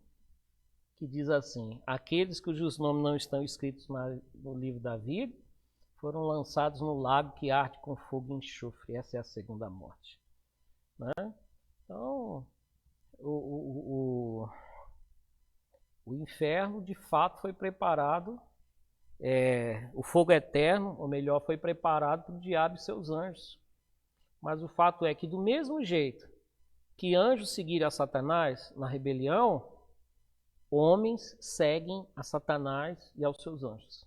que diz assim, aqueles cujos nomes não estão escritos no livro da vida, foram lançados no lago que arde com fogo e enxofre. Essa é a segunda morte. Né? Então, o inferno, de fato, foi preparado, o fogo eterno, ou melhor, foi preparado para o diabo e seus anjos. Mas o fato é que, do mesmo jeito que anjos seguiram a Satanás na rebelião, homens seguem a Satanás e aos seus anjos.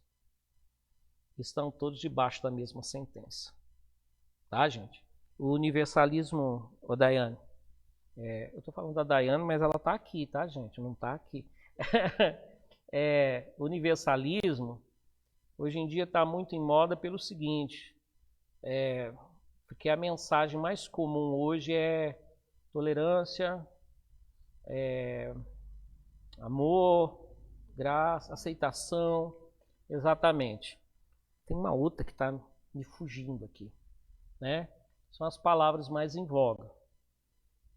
Estão todos debaixo da mesma sentença. Tá, gente? O universalismo, Daiane, eu estou falando da Daiane, mas ela está aqui, tá, gente? Não está aqui. O universalismo, hoje em dia está muito em moda pelo seguinte, porque a mensagem mais comum hoje é tolerância, amor, graça, aceitação, exatamente. Tem uma outra que está me fugindo aqui, né? São as palavras mais em voga.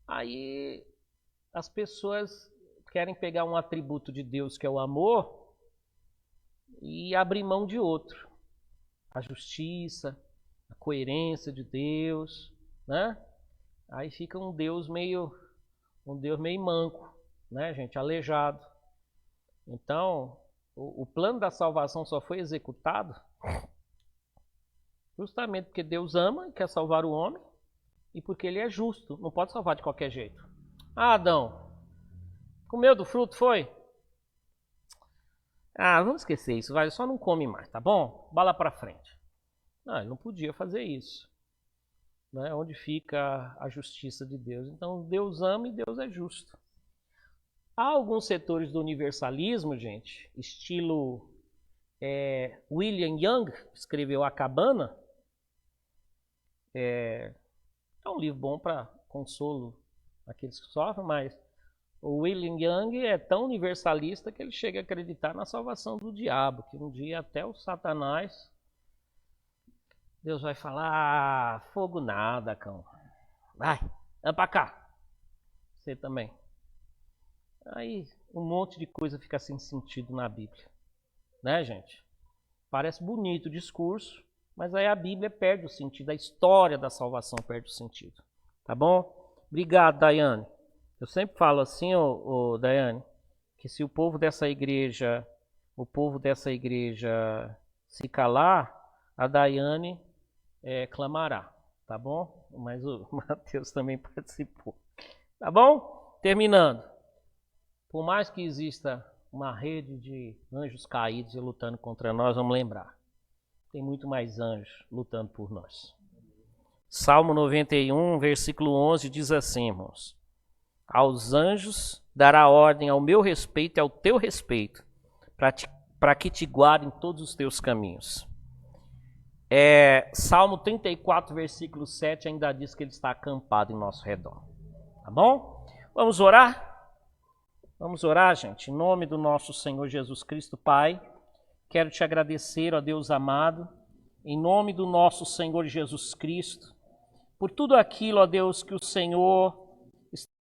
Aí as pessoas querem pegar um atributo de Deus que é o amor e abrir mão de outro. A justiça, a coerência de Deus, né? Aí fica um Deus meio manco, né, gente? Aleijado. Então, o plano da salvação só foi executado justamente porque Deus ama e quer salvar o homem e porque ele é justo, não pode salvar de qualquer jeito. Ah, Adão, comeu do fruto, foi? Ah, vamos esquecer isso, vai, só não come mais, tá bom? Bala pra frente. Não, ele não podia fazer isso. Né? Onde fica a justiça de Deus? Então, Deus ama e Deus é justo. Há alguns setores do universalismo, gente, estilo William Young, que escreveu A Cabana. É um livro bom para consolo àqueles que sofrem, mas o William Young é tão universalista que ele chega a acreditar na salvação do diabo, que um dia até o Satanás, Deus vai falar, fogo nada, cão. Vai, anda pra cá. Você também. Aí um monte de coisa fica sem sentido na Bíblia. Né, gente? Parece bonito o discurso, mas aí a Bíblia perde o sentido, a história da salvação perde o sentido. Tá bom? Obrigado, Daiane. Eu sempre falo assim, Daiane, que se o povo dessa igreja se calar, a Daiane clamará, tá bom? Mas o Mateus também participou. Tá bom? Terminando. Por mais que exista uma rede de anjos caídos e lutando contra nós, vamos lembrar. Tem muito mais anjos lutando por nós. Salmo 91, versículo 11 diz assim, irmãos. Aos anjos dará ordem ao meu respeito e ao teu respeito, para que te guardem todos os teus caminhos. Salmo 34, versículo 7 ainda diz que ele está acampado em nosso redor. Tá bom? Vamos orar? Vamos orar, gente, em nome do nosso Senhor Jesus Cristo, Pai. Quero te agradecer, ó Deus amado, em nome do nosso Senhor Jesus Cristo, por tudo aquilo, ó Deus, que o Senhor